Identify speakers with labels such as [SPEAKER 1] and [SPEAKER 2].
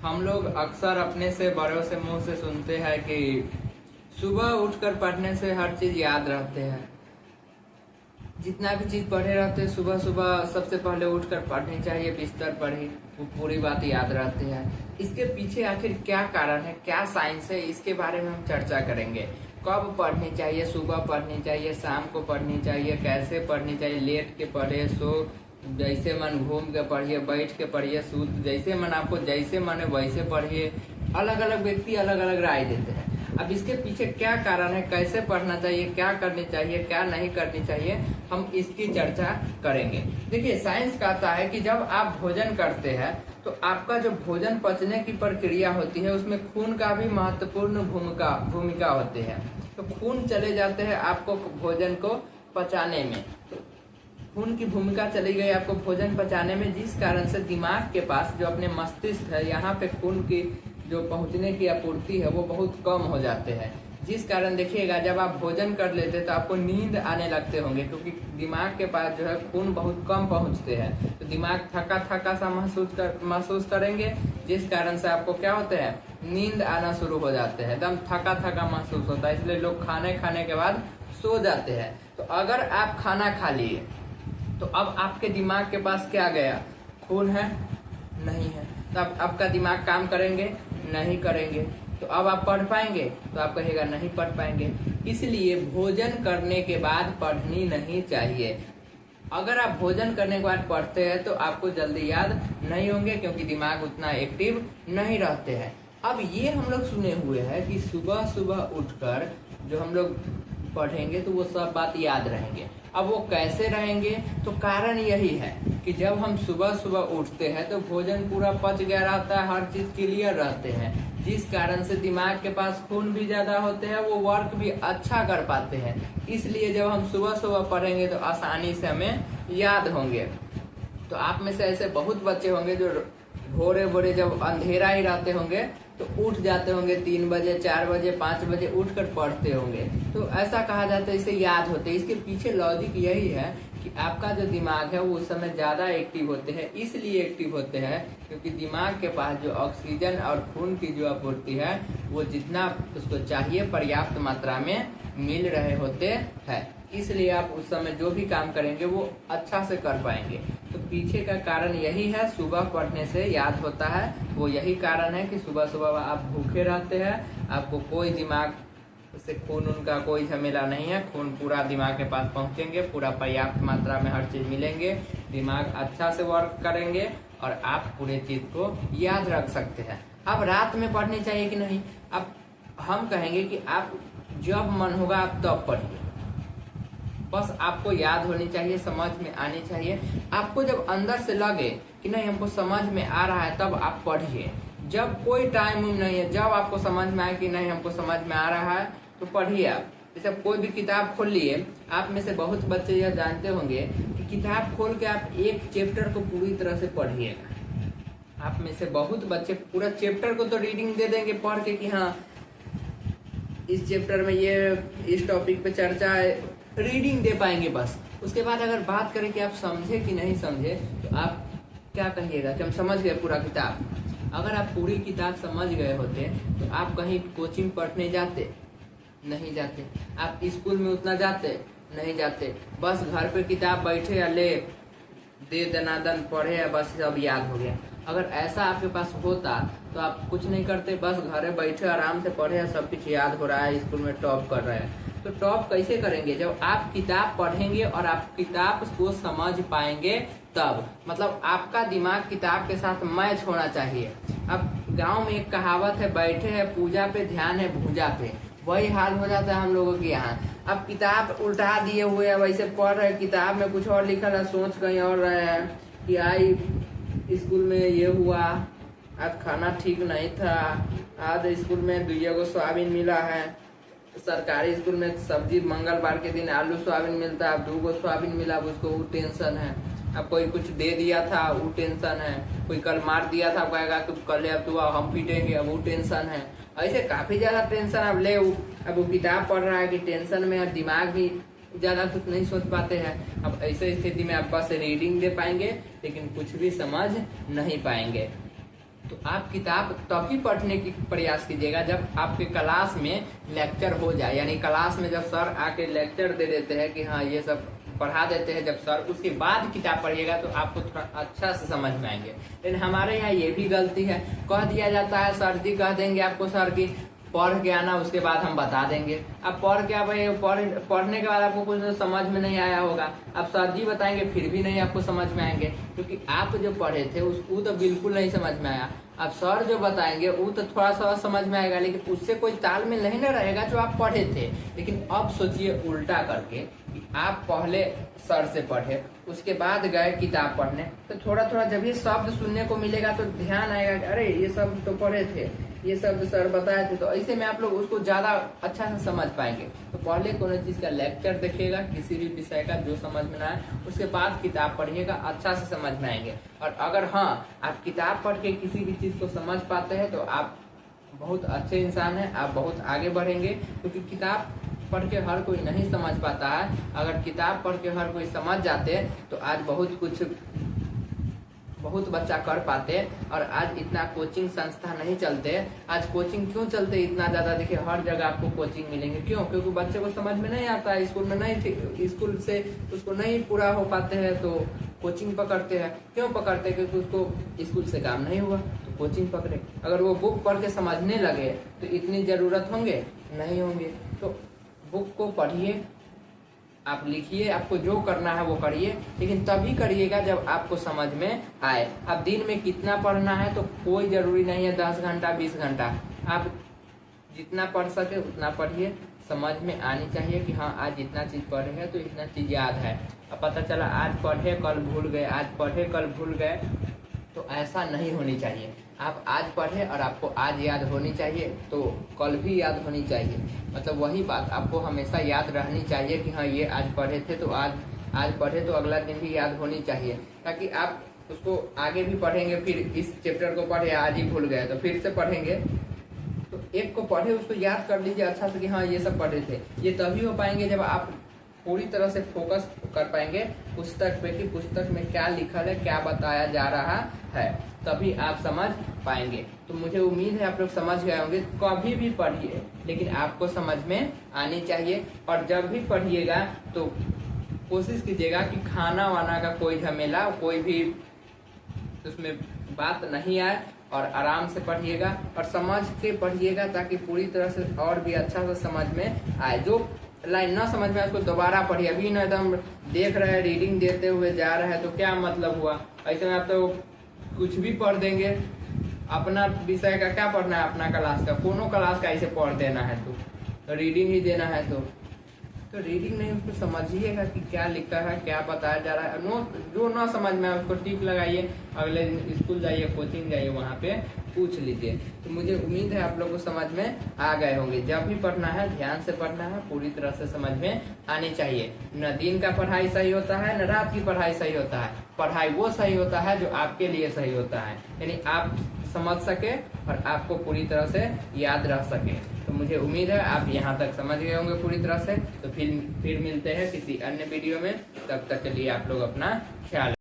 [SPEAKER 1] हम लोग अक्सर अपने से बड़ों से मुंह से सुनते हैं कि सुबह उठकर पढ़ने से हर चीज याद रहते हैं। जितना भी चीज पढ़े रहते हैं सुबह सुबह सबसे पहले उठकर पढ़नी चाहिए, बिस्तर पर ही वो पूरी बात याद रहती है। इसके पीछे आखिर क्या कारण है, क्या साइंस है, इसके बारे में हम चर्चा करेंगे। कब पढ़नी चाहिए, सुबह पढ़नी चाहिए, शाम को पढ़नी चाहिए, कैसे पढ़नी चाहिए, लेट के पढ़े, सो जैसे मन घूम के पढ़िए, बैठ के पढ़िए, सूत जैसे मन आपको जैसे मन है वैसे पढ़िए। अलग अलग व्यक्ति अलग अलग राय देते हैं। अब इसके पीछे क्या कारण है, कैसे पढ़ना चाहिए, क्या करनी चाहिए, क्या नहीं करनी चाहिए, हम इसकी चर्चा करेंगे। देखिए, साइंस कहता है कि जब आप भोजन करते हैं तो आपका जो भोजन पचने की प्रक्रिया होती है उसमें खून का भी महत्वपूर्ण भूमिका होती है। तो खून चले जाते हैं आपको भोजन को पचाने में, तो खून की भूमिका चली गई आपको भोजन पचाने में, जिस कारण से दिमाग के पास जो अपने मस्तिष्क है यहाँ पे खून की जो पहुंचने की आपूर्ति है वो बहुत कम हो जाते हैं। जिस कारण देखिएगा जब आप भोजन कर लेते तो आपको नींद आने लगते होंगे, क्योंकि दिमाग के पास जो है खून बहुत कम पहुंचते हैं। तो दिमाग थका थका सा महसूस करेंगे, जिस कारण से आपको क्या होते हैं, नींद आना शुरू हो जाते हैं, एकदम थका थका महसूस होता है। इसलिए लोग खाने के बाद सो जाते हैं। तो अगर आप खाना खा लिए तो अब आपके दिमाग के पास क्या गया, खून है, नहीं है, तो अब आपका दिमाग काम करेंगे, नहीं करेंगे। तो अब आप पढ़ पाएंगे, तो आप कहेगा नहीं पढ़ पाएंगे। इसलिए भोजन करने के बाद पढ़नी नहीं चाहिए। अगर आप भोजन करने के बाद पढ़ते हैं तो आपको जल्दी याद नहीं होंगे, क्योंकि दिमाग उतना एक्टिव नहीं रहते हैं। अब ये हम लोग सुने हुए हैं कि सुबह सुबह उठकर जो हम लोग पढ़ेंगे तो वो सब बात याद रहेंगे। अब वो कैसे रहेंगे, तो कारण यही है कि जब हम सुबह सुबह उठते हैं तो भोजन पूरा पच गया रहता है, हर चीज क्लियर रहते हैं, जिस कारण से दिमाग के पास खून भी ज्यादा होते हैं, वो वर्क भी अच्छा कर पाते हैं। इसलिए जब हम सुबह सुबह पढ़ेंगे तो आसानी से हमें याद होंगे। तो आप में से ऐसे बहुत बच्चे होंगे जो भोरे भोरे जब अंधेरा ही रहते होंगे तो उठ जाते होंगे, 3 बजे, 4 बजे, 5 बजे उठकर पढ़ते होंगे। तो ऐसा कहा जाता है इसे याद होते हैं। इसके पीछे लॉजिक यही है कि आपका जो दिमाग है वो उस समय ज्यादा एक्टिव होते हैं। इसलिए एक्टिव होते हैं क्योंकि दिमाग के पास जो ऑक्सीजन और खून की जो आपूर्ति है वो जितना उसको चाहिए पर्याप्त मात्रा में मिल रहे होते हैं। इसलिए आप उस समय जो भी काम करेंगे वो अच्छा से कर पाएंगे। तो पीछे का कारण यही है, सुबह पढ़ने से याद होता है। वो यही कारण है कि सुबह सुबह आप भूखे रहते हैं, आपको कोई दिमाग से खून उनका कोई झमेला नहीं है, खून पूरा दिमाग के पास पहुंचेंगे, पूरा पर्याप्त मात्रा में हर चीज मिलेंगे, दिमाग अच्छा से वर्क करेंगे और आप पूरे चीज को याद रख सकते हैं। अब रात में पढ़नी चाहिए कि नहीं, अब हम कहेंगे कि आप जब मन होगा आप तब पढ़िए, बस आपको याद होनी चाहिए, समझ में आनी चाहिए। आपको जब अंदर से लगे कि नहीं हमको समझ में आ रहा है तब आप पढ़िए। जब कोई टाइम नहीं है, जब आपको समझ में आए कि नहीं हमको समझ में आ रहा है तो पढ़िए। आप जैसे कोई भी किताब खोल लिए, आप में से बहुत बच्चे यह जानते होंगे कि किताब खोल के आप एक चैप्टर को पूरी तरह से पढ़िएगा। आप में से बहुत बच्चे पूरा चैप्टर को तो रीडिंग दे देंगे पढ़ के कि हाँ इस चैप्टर में ये इस टॉपिक पे चर्चा है, रीडिंग दे पाएंगे बस। उसके बाद अगर बात करें कि आप समझे कि नहीं समझे तो आप क्या कहिएगा कि हम समझ गए पूरा किताब। अगर आप पूरी किताब समझ गए होते तो आप कहीं कोचिंग पढ़ने जाते, नहीं जाते। आप स्कूल में उतना जाते, नहीं जाते। बस घर पे किताब बैठे या ले दे दनादन पढ़े या बस सब याद हो गया। अगर ऐसा आपके पास होता तो आप कुछ नहीं करते, बस घरे बैठे आराम से पढ़े या सब कुछ याद हो रहा है, स्कूल में टॉप कर रहे हैं। तो टॉप कैसे करेंगे, जब आप किताब पढ़ेंगे और आप किताब को समझ पाएंगे तब। मतलब आपका दिमाग किताब के साथ मैच होना चाहिए। अब गांव में एक कहावत है, बैठे हैं पूजा पे ध्यान है भूजा पे, वही हाल हो जाता है हम लोगों के यहाँ। अब किताब उल्टा दिए हुए है, वैसे पढ़ रहे, किताब में कुछ और लिखा है, सोच कहीं और रहे हैं कि आई स्कूल में ये हुआ, आज खाना ठीक नहीं था, आज स्कूल में 2 सोयाबीन मिला है, सरकारी स्कूल में सब्जी मंगलवार के दिन आलू सोयाबीन मिलता है, अब 2 सोयाबीन मिला, अब उसको वो टेंशन है। अब कोई कुछ दे दिया था वो टेंशन है, कोई कल मार दिया था कहेगा कि कल अब तू हम पीटेंगे, अब वो टेंशन है। ऐसे काफी ज्यादा टेंशन अब ले, अब वो किताब पढ़ रहा है कि टेंशन में, और दिमाग भी ज्यादा कुछ नहीं सोच पाते हैं। अब ऐसे स्थिति में आप बस रीडिंग दे पाएंगे लेकिन कुछ भी समझ नहीं पाएंगे। तो आप किताब तभी पढ़ने की प्रयास कीजिएगा जब आपके क्लास में लेक्चर हो जाए, यानी क्लास में जब सर आके लेक्चर दे देते हैं कि हाँ ये सब पढ़ा देते हैं जब सर, उसके बाद किताब पढ़िएगा तो आपको थोड़ा अच्छा से समझ में आएंगे। लेकिन हमारे यहाँ ये भी गलती है, कह दिया जाता है सर जी कह देंगे आपको सर की पढ़ के आना, उसके बाद हम बता देंगे। अब पढ़ के आप पढ़ने के बाद आपको कुछ समझ में नहीं आया होगा, अब सर जी बताएंगे फिर भी नहीं आपको समझ में आएंगे, क्योंकि आप जो पढ़े थे वो तो बिल्कुल नहीं समझ में आया। अब सर जो बताएंगे वो तो थोड़ा सा समझ में आएगा, लेकिन उससे कोई तालमेल नहीं ना रहेगा जो आप पढ़े थे। लेकिन अब सोचिए उल्टा करके कि आप पहले सर से पढ़े, उसके बाद गए किताब पढ़ने, तो थोड़ा थोड़ा जब ये शब्द सुनने को मिलेगा तो ध्यान आएगा कि अरे ये सब तो पढ़े थे, ये शब्द सर बताए थे, तो ऐसे में आप लोग उसको ज्यादा अच्छा से समझ पाएंगे। तो पहले कोनो चीज का लेक्चर देखिएगा, किसी भी विषय का जो समझ में ना आए, उसके बाद किताब पढ़िएगा, अच्छा से समझ में आएंगे। और अगर हाँ आप किताब पढ़ के किसी भी चीज को समझ पाते हैं तो आप बहुत अच्छे इंसान हैं, आप बहुत आगे बढ़ेंगे। क्योंकि किताब पढ़ के हर कोई नहीं समझ पाता है, अगर किताब पढ़ के हर कोई समझ जाते तो आज बहुत बच्चा कर पाते, और आज इतना कोचिंग संस्था नहीं चलते। आज कोचिंग क्यों चलते इतना ज्यादा, देखिए हर जगह आपको कोचिंग मिलेंगे, क्यों? क्योंकि बच्चे को समझ में नहीं आता है, स्कूल में नहीं, स्कूल से उसको नहीं पूरा हो पाते हैं तो कोचिंग पकड़ते हैं। क्यों पकड़ते हैं? क्योंकि उसको स्कूल से काम नहीं हुआ तो कोचिंग पकड़े। अगर वो बुक पढ़ के समझने लगे तो इतनी जरूरत होंगे नहीं होंगे। तो बुक को पढ़िए, आप लिखिए, आपको जो करना है वो करिए, लेकिन तभी करिएगा जब आपको समझ में आए। अब दिन में कितना पढ़ना है तो कोई जरूरी नहीं है 10 घंटा 20 घंटा, आप जितना पढ़ सके उतना पढ़िए। समझ में आनी चाहिए कि हाँ आज इतना चीज पढ़े हैं तो इतना चीज याद है। अब पता चला आज पढ़े कल भूल गए, आज पढ़े कल भूल गए, तो ऐसा नहीं होनी चाहिए। आप आज पढ़े और आपको आज याद होनी चाहिए तो कल भी याद होनी चाहिए। मतलब वही बात आपको हमेशा याद रहनी चाहिए कि हाँ ये आज पढ़े थे तो आज पढ़े तो अगला दिन भी याद होनी चाहिए, ताकि आप उसको आगे भी पढ़ेंगे। फिर इस चैप्टर को पढ़े आज ही भूल गए तो फिर से पढ़ेंगे, तो एक को पढ़े उसको याद कर लीजिए अच्छा से कि हाँ ये सब पढ़े थे। ये तभी हो पाएंगे जब आप पूरी तरह से फोकस कर पाएंगे पुस्तक पे कि पुस्तक में क्या लिखल है, क्या बताया जा रहा है, तभी आप समझ पाएंगे। तो मुझे उम्मीद है आप लोग समझ गए होंगे। कभी भी पढ़िए लेकिन आपको समझ में आनी चाहिए, और जब भी पढ़िएगा तो कोशिश कीजिएगा कि खाना वाना का कोई झमेला, कोई भी उसमें बात नहीं आए, और आराम से पढ़िएगा और समझ के पढ़िएगा, ताकि पूरी तरह से और भी अच्छा से समझ में आए। जो लाइन ना समझ में आए उसको दोबारा पढ़िए। अभी ना एकदम देख रहे हैं रीडिंग देते हुए जा रहा है तो क्या मतलब हुआ? ऐसे में आप तो कुछ भी पढ़ देंगे। अपना विषय का क्या पढ़ना है, अपना क्लास का, कोनो क्लास का ऐसे पढ़ देना है तो रीडिंग ही देना है तो रीडिंग नहीं, उसको समझिएगा कि क्या लिखा है, क्या बताया जा रहा है। जो ना समझ में आए उसको टिक लगाइए, अगले दिन स्कूल जाइए, कोचिंग जाइए, वहाँ पे पूछ लीजिए। तो मुझे उम्मीद है आप लोगों को समझ में आ गए होंगे। जब भी पढ़ना है ध्यान से पढ़ना है, पूरी तरह से समझ में आनी चाहिए। न दिन का पढ़ाई सही होता है न रात की पढ़ाई सही होता है। पढ़ाई वो सही होता है जो आपके लिए सही होता है, यानी आप समझ सके और आपको पूरी तरह से याद रह सके। तो मुझे उम्मीद है आप यहाँ तक समझ गए होंगे पूरी तरह से। तो फिर मिलते हैं किसी अन्य वीडियो में, तब तक के लिए आप लोग अपना ख्याल